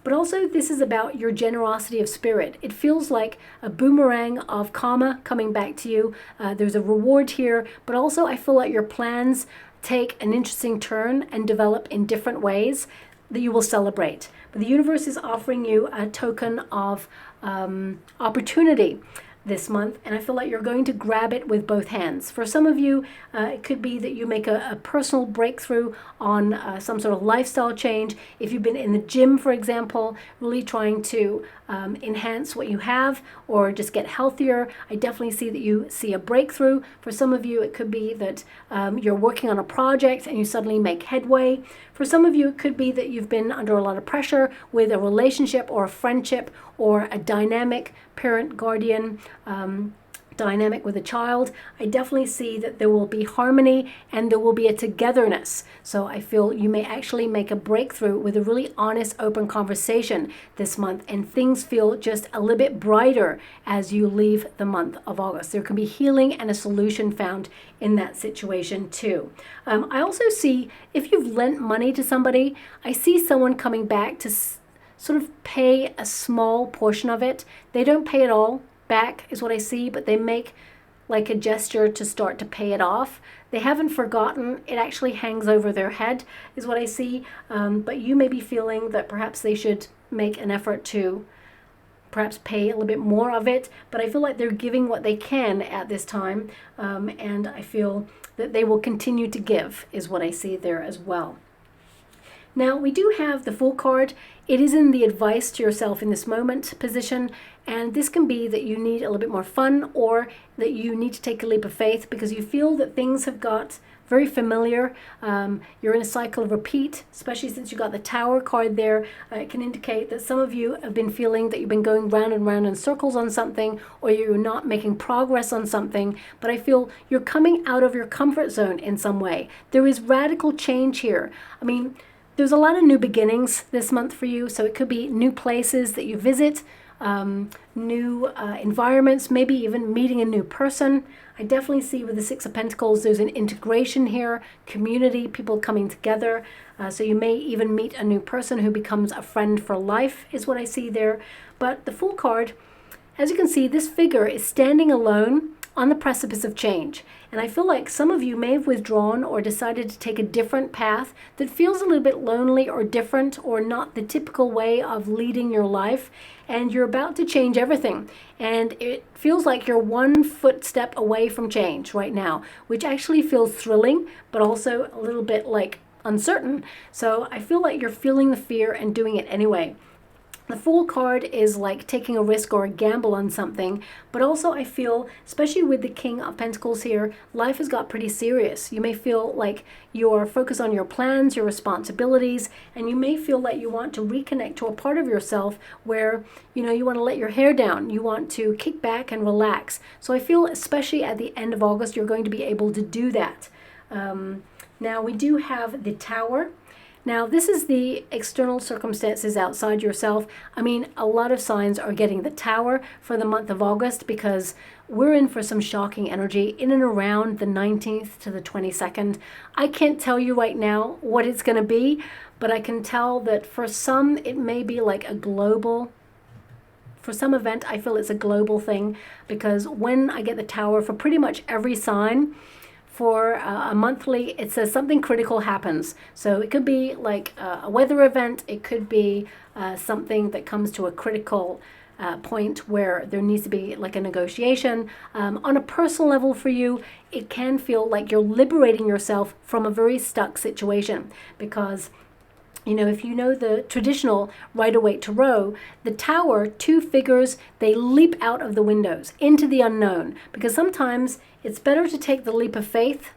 But also this is about your generosity of spirit. It feels like a boomerang of karma coming back to you. There's a reward here, but also I feel like your plans take an interesting turn and develop in different ways that you will celebrate. But the universe is offering you a token of opportunity this month, and I feel like you're going to grab it with both hands. For some of you, it could be that you make a personal breakthrough on some sort of lifestyle change. If you've been in the gym, for example, really trying to enhance what you have or just get healthier, I definitely see that you see a breakthrough. For some of you, it could be that you're working on a project and you suddenly make headway. For some of you, it could be that you've been under a lot of pressure with a relationship or a friendship or a dynamic parent-guardian dynamic with a child. I definitely see that there will be harmony and there will be a togetherness. So I feel you may actually make a breakthrough with a really honest, open conversation this month, and things feel just a little bit brighter as you leave the month of August. There can be healing and a solution found in that situation too. I also see if you've lent money to somebody, I see someone coming back to sort of pay a small portion of it. They don't pay it all back is what I see, but they make like a gesture to start to pay it off. They haven't forgotten. It actually hangs over their head is what I see. But you may be feeling that perhaps they should make an effort to perhaps pay a little bit more of it. But I feel like they're giving what they can at this time. And I feel that they will continue to give is what I see there as well. Now, we do have the Fool card. It is in the advice to yourself in this moment position, and this can be that you need a little bit more fun or that you need to take a leap of faith because you feel that things have got very familiar. You're in a cycle of repeat, especially since you got the Tower card there. It can indicate that some of you have been feeling that you've been going round and round in circles on something, or you're not making progress on something, but I feel you're coming out of your comfort zone in some way. There is radical change here. I mean, there's a lot of new beginnings this month for you, so it could be new places that you visit, new environments, maybe even meeting a new person. I definitely see with the Six of Pentacles, there's an integration here, community, people coming together. So you may even meet a new person who becomes a friend for life is what I see there. But the Fool card, as you can see, this figure is standing alone on the precipice of change. And I feel like some of you may have withdrawn or decided to take a different path that feels a little bit lonely or different or not the typical way of leading your life. And you're about to change everything. And it feels like you're one footstep away from change right now, which actually feels thrilling, but also a little bit like uncertain. So I feel like you're feeling the fear and doing it anyway. The Fool card is like taking a risk or a gamble on something, but also I feel, especially with the King of Pentacles here, life has got pretty serious. You may feel like you're focused on your plans, your responsibilities, and you may feel like you want to reconnect to a part of yourself where, you know, you want to let your hair down, you want to kick back and relax. So I feel especially at the end of August, you're going to be able to do that. Now we do have the Tower. Now, this is the external circumstances outside yourself. I mean, a lot of signs are getting the Tower for the month of August because we're in for some shocking energy in and around the 19th to the 22nd. I can't tell you right now what it's going to be, but I can tell that for some, it may be like a global. For some event, I feel it's a global thing because when I get the Tower for pretty much every sign, for a monthly, it says something critical happens. So it could be like a weather event. It could be something that comes to a critical point where there needs to be like a negotiation. On a personal level for you, it can feel like you're liberating yourself from a very stuck situation because, you know, if you know the traditional Rider-Waite Tarot, the Tower, two figures, they leap out of the windows into the unknown because sometimes it's better to take the leap of faith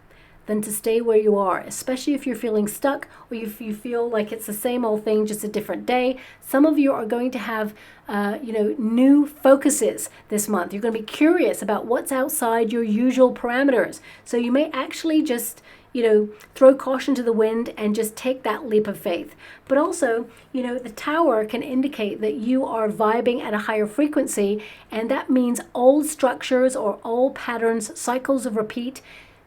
than to stay where you are, especially if you're feeling stuck or if you feel like it's the same old thing, just a different day. Some of you are going to have, new focuses this month. You're going to be curious about what's outside your usual parameters. So you may actually just, throw caution to the wind and just take that leap of faith. But also, the Tower can indicate that you are vibing at a higher frequency, and that means old structures or old patterns, cycles of repeat,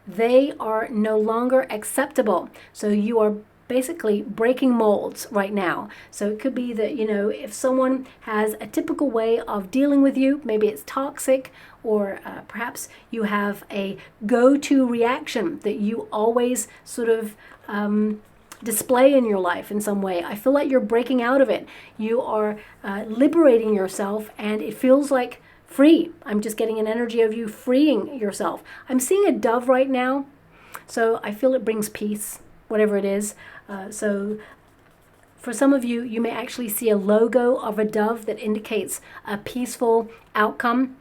they are no longer acceptable. So you are basically breaking molds right now. So it could be that, you know, if someone has a typical way of dealing with you, maybe it's toxic, or perhaps you have a go-to reaction that you always sort of display in your life in some way. I feel like you're breaking out of it. You are liberating yourself, and it feels like free. I'm just getting an energy of you freeing yourself. I'm seeing a dove right now, so I feel it brings peace, whatever it is. So for some of you, you may actually see a logo of a dove that indicates a peaceful outcome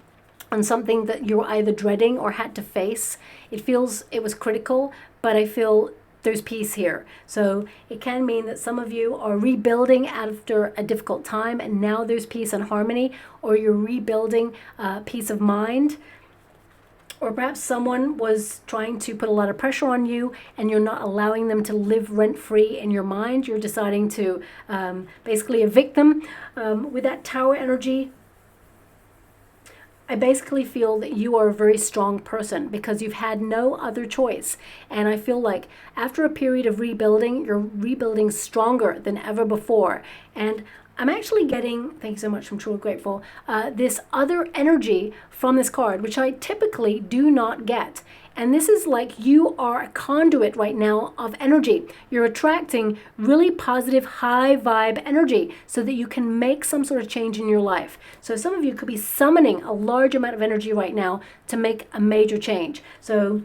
on something that you were either dreading or had to face. It feels it was critical, but I feel there's peace here. So it can mean that some of you are rebuilding after a difficult time, and now there's peace and harmony, or you're rebuilding peace of mind. Or perhaps someone was trying to put a lot of pressure on you, and you're not allowing them to live rent-free in your mind. You're deciding to basically evict them. With that Tower energy, I basically feel that you are a very strong person because you've had no other choice. And I feel like after a period of rebuilding, you're rebuilding stronger than ever before. And I'm actually getting, thank you so much, I'm truly grateful, this other energy from this card, which I typically do not get. And this is like you are a conduit right now of energy. You're attracting really positive, high vibe energy so that you can make some sort of change in your life. So some of you could be summoning a large amount of energy right now to make a major change. So,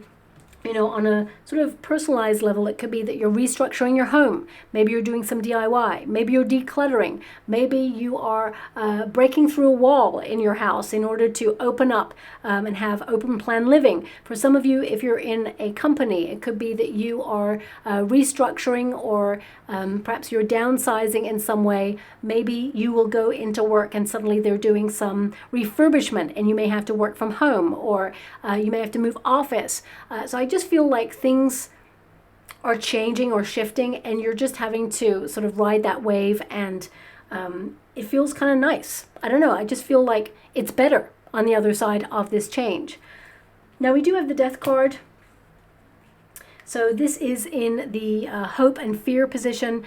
you know, on a sort of personalized level, it could be that you're restructuring your home. Maybe you're doing some DIY. Maybe you're decluttering. Maybe you are breaking through a wall in your house in order to open up and have open plan living. For some of you, if you're in a company, it could be that you are restructuring, or perhaps you're downsizing in some way. Maybe you will go into work and suddenly they're doing some refurbishment and you may have to work from home, or you may have to move office. So I just feel like things are changing or shifting, and you're just having to sort of ride that wave, and it feels kind of nice. I don't know, I just feel like it's better on the other side of this change. Now we do have the Death card. So this is in the hope and fear position.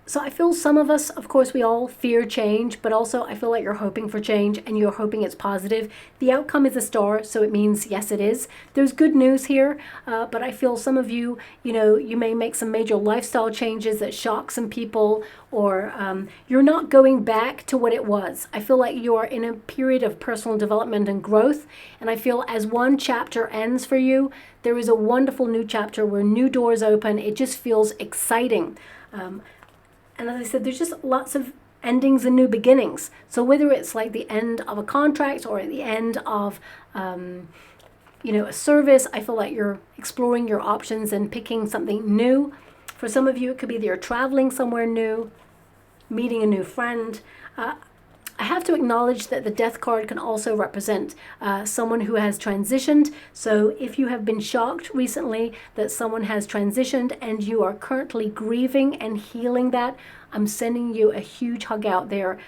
So I feel some of us, of course, we all fear change, but also I feel like you're hoping for change and you're hoping it's positive. The outcome is a star, so it means yes, it is. There's good news here, but I feel some of you, you know, you may make some major lifestyle changes that shock some people, or you're not going back to what it was. I feel like you are in a period of personal development and growth, and I feel as one chapter ends for you, there is a wonderful new chapter where new doors open. It just feels exciting. And as I said, there's just lots of endings and new beginnings. So whether it's like the end of a contract or at the end of, you know, a service, I feel like you're exploring your options and picking something new. For some of you, it could be that you're traveling somewhere new, meeting a new friend. I have to acknowledge that the Death card can also represent someone who has transitioned. So if you have been shocked recently that someone has transitioned and you are currently grieving and healing that, I'm sending you a huge hug out there.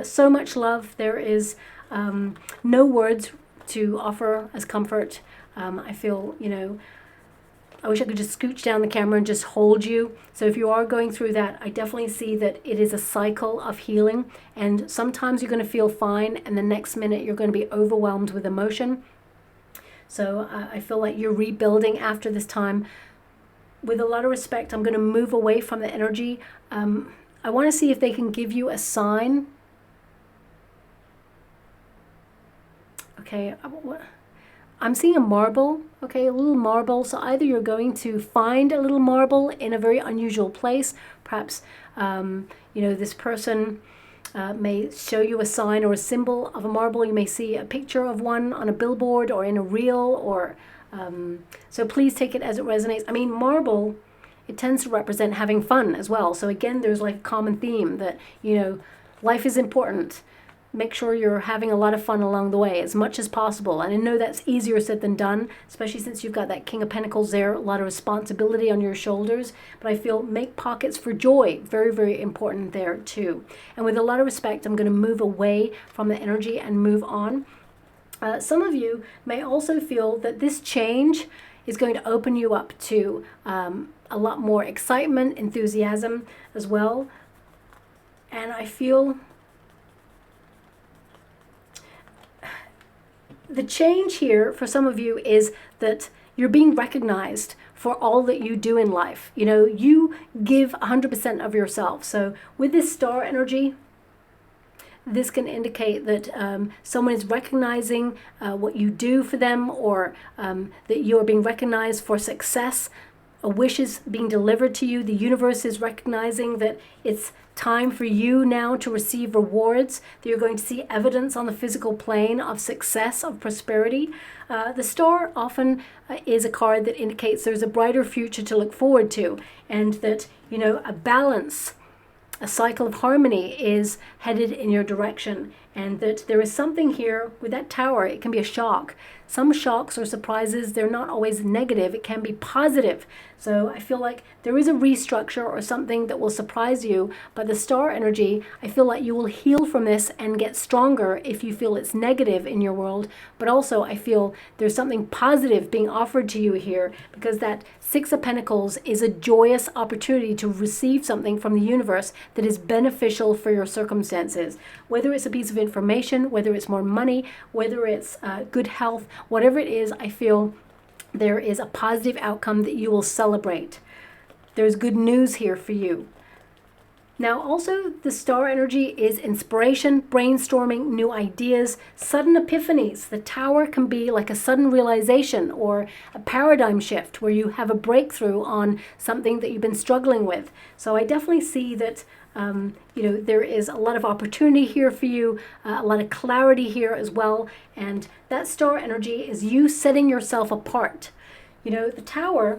So much love. There is no words to offer as comfort. I feel, you know, I wish I could just scooch down the camera and just hold you. So if you are going through that, I definitely see that it is a cycle of healing. And sometimes you're going to feel fine, and the next minute you're going to be overwhelmed with emotion. So I feel like you're rebuilding after this time. With a lot of respect, I'm going to move away from the energy. I want to see if they can give you a sign. Okay, I'm seeing a marble, okay, a little marble. So either you're going to find a little marble in a very unusual place. Perhaps, you know, this person may show you a sign or a symbol of a marble. You may see a picture of one on a billboard or in a reel, or so please take it as it resonates. I mean, marble, it tends to represent having fun as well. So again, there's like a common theme that, you know, life is important. Make sure you're having a lot of fun along the way as much as possible. And I know that's easier said than done, especially since you've got that King of Pentacles there, a lot of responsibility on your shoulders. But I feel make pockets for joy, very, very important there too. And with a lot of respect, I'm going to move away from the energy and move on. Some of you may also feel that this change is going to open you up to a lot more excitement, enthusiasm as well. And I feel the change here for some of you is that you're being recognized for all that you do in life. You know, you give 100% of yourself. So with this star energy, this can indicate that someone is recognizing what you do for them, or that you are being recognized for success. A wish is being delivered to you. The universe is recognizing that it's time for you now to receive rewards, that you're going to see evidence on the physical plane of success, of prosperity. The star often is a card that indicates there's a brighter future to look forward to, and that, you know, a balance, a cycle of harmony is headed in your direction, and that there is something here with that Tower. It can be a shock. Some shocks or surprises, they're not always negative. It can be positive. So I feel like there is a restructure or something that will surprise you. But the star energy, I feel like you will heal from this and get stronger if you feel it's negative in your world. But also I feel there's something positive being offered to you here, because that Six of Pentacles is a joyous opportunity to receive something from the universe that is beneficial for your circumstances. Whether it's a piece of information, whether it's more money, whether it's good health, whatever it is, I feel there is a positive outcome that you will celebrate. There's good news here for you. Now also, the star energy is inspiration, brainstorming, new ideas, sudden epiphanies. The Tower can be like a sudden realization or a paradigm shift where you have a breakthrough on something that you've been struggling with. So I definitely see that you know, there is a lot of opportunity here for you, a lot of clarity here as well. And that star energy is you setting yourself apart. You know, the Tower,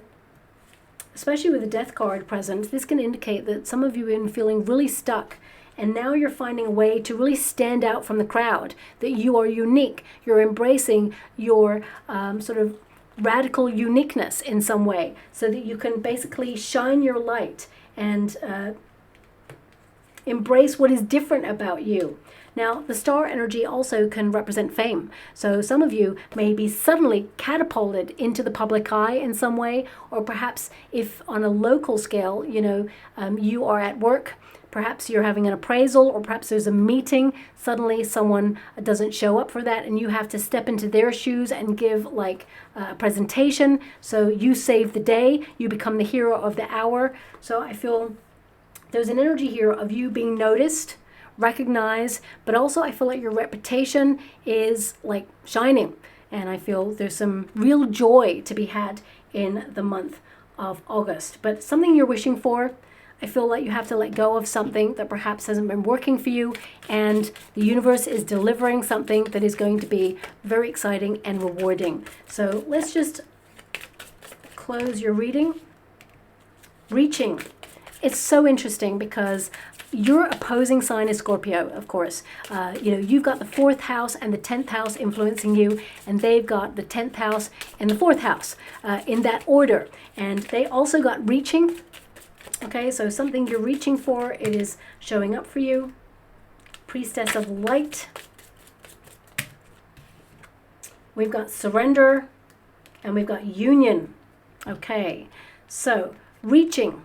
especially with the Death card present, this can indicate that some of you have been feeling really stuck, and now you're finding a way to really stand out from the crowd, that you are unique. You're embracing your sort of radical uniqueness in some way, so that you can basically shine your light and embrace what is different about you. Now, the star energy also can represent fame. So some of you may be suddenly catapulted into the public eye in some way, or perhaps if on a local scale, you know, you are at work, perhaps you're having an appraisal, or perhaps there's a meeting, suddenly someone doesn't show up for that and you have to step into their shoes and give like a presentation. So you save the day, you become the hero of the hour. So I feel there's an energy here of you being noticed, recognized, but also I feel like your reputation is like shining. And I feel there's some real joy to be had in the month of August. But something you're wishing for, I feel like you have to let go of something that perhaps hasn't been working for you, and the universe is delivering something that is going to be very exciting and rewarding. So let's just close your reading. Reaching. It's so interesting because your opposing sign is Scorpio, of course. You know, you've got the 4th house and the 10th house influencing you, and they've got the 10th house and the 4th house in that order. And they also got reaching. Okay, so something you're reaching for, it is showing up for you. Priestess of Light. We've got surrender, and we've got union. Okay, so reaching.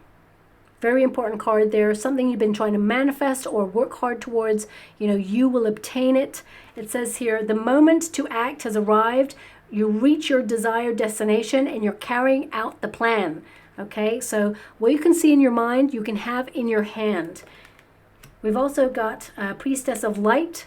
Very important card there. Something you've been trying to manifest or work hard towards. You know, you will obtain it. It says here, the moment to act has arrived. You reach your desired destination and you're carrying out the plan. Okay, so what you can see in your mind, you can have in your hand. We've also got Priestess of Light.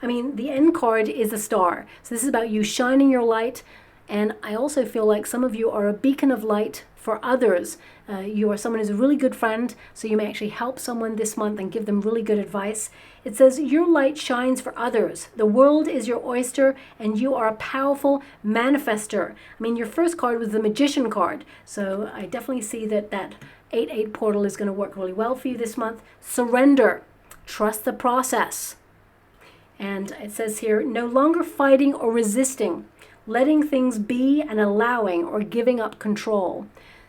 I mean, the end card is a star. So this is about you shining your light. And I also feel like some of you are a beacon of light for others. You are someone who's a really good friend, so you may actually help someone this month and give them really good advice. It says, your light shines for others. The world is your oyster, and you are a powerful manifester. I mean, your first card was the Magician card, so I definitely see that that 8-8 portal is going to work really well for you this month. Surrender. Trust the process. And it says here, no longer fighting or resisting, letting things be and allowing or giving up control.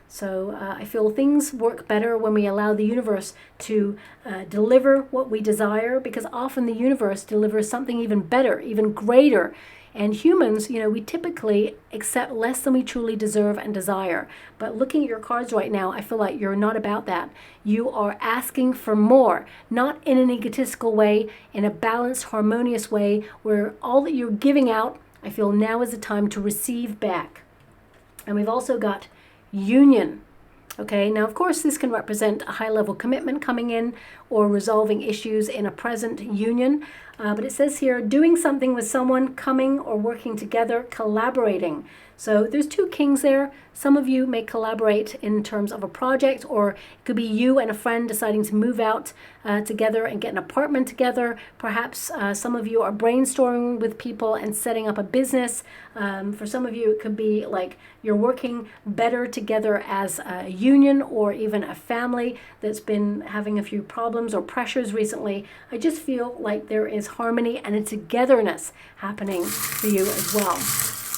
So I feel things work better when we allow the universe to deliver what we desire, because often the universe delivers something even better, even greater And humans, you know, we typically accept less than we truly deserve and desire. But looking at your cards right now, I feel like you're not about that. You are asking for more, not in an egotistical way, in a balanced, harmonious way, where all that you're giving out, I feel now is the time to receive back. And we've also got union. Okay, now of course this can represent a high-level commitment coming in or resolving issues in a present union. But it says here, doing something with someone, coming or working together, collaborating. So there's two kings there. Some of you may collaborate in terms of a project, or it could be you and a friend deciding to move out together and get an apartment together. Perhaps some of you are brainstorming with people and setting up a business. For some of you, it could be like you're working better together as a union or even a family that's been having a few problems or pressures recently. I just feel like there is harmony and a togetherness happening for you as well.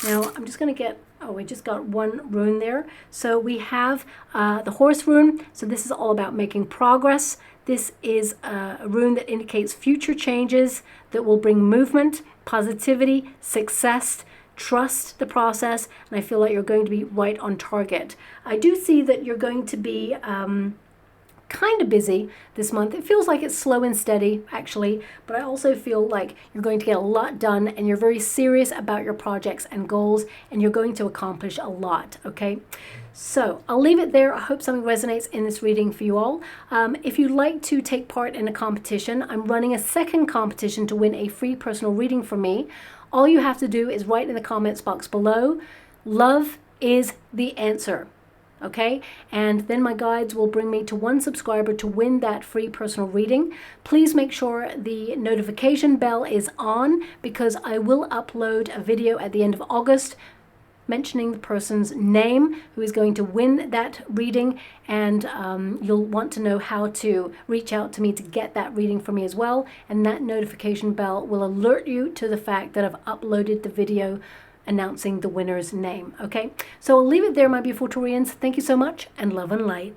Now, I'm just going to get, oh, we just got one rune there. So we have the horse rune. So this is all about making progress. This is a rune that indicates future changes that will bring movement, positivity, success. Trust the process, and I feel like you're going to be right on target. I do see that you're going to be kind of busy this month. It feels like it's slow and steady, actually, but I also feel like you're going to get a lot done, and you're very serious about your projects and goals, and you're going to accomplish a lot, okay? So I'll leave it there. I hope something resonates in this reading for you all. If you'd like to take part in a competition, I'm running a second competition to win a free personal reading from me. All you have to do is write in the comments box below, love is the answer. Okay, and then my guides will bring me to one subscriber to win that free personal reading. Please make sure the notification bell is on, because I will upload a video at the end of August mentioning the person's name who is going to win that reading, and you'll want to know how to reach out to me to get that reading from me as well, and that notification bell will alert you to the fact that I've uploaded the video announcing the winner's name. Okay, so I'll leave it there, my beautiful Taurians. Thank you so much, and love and light.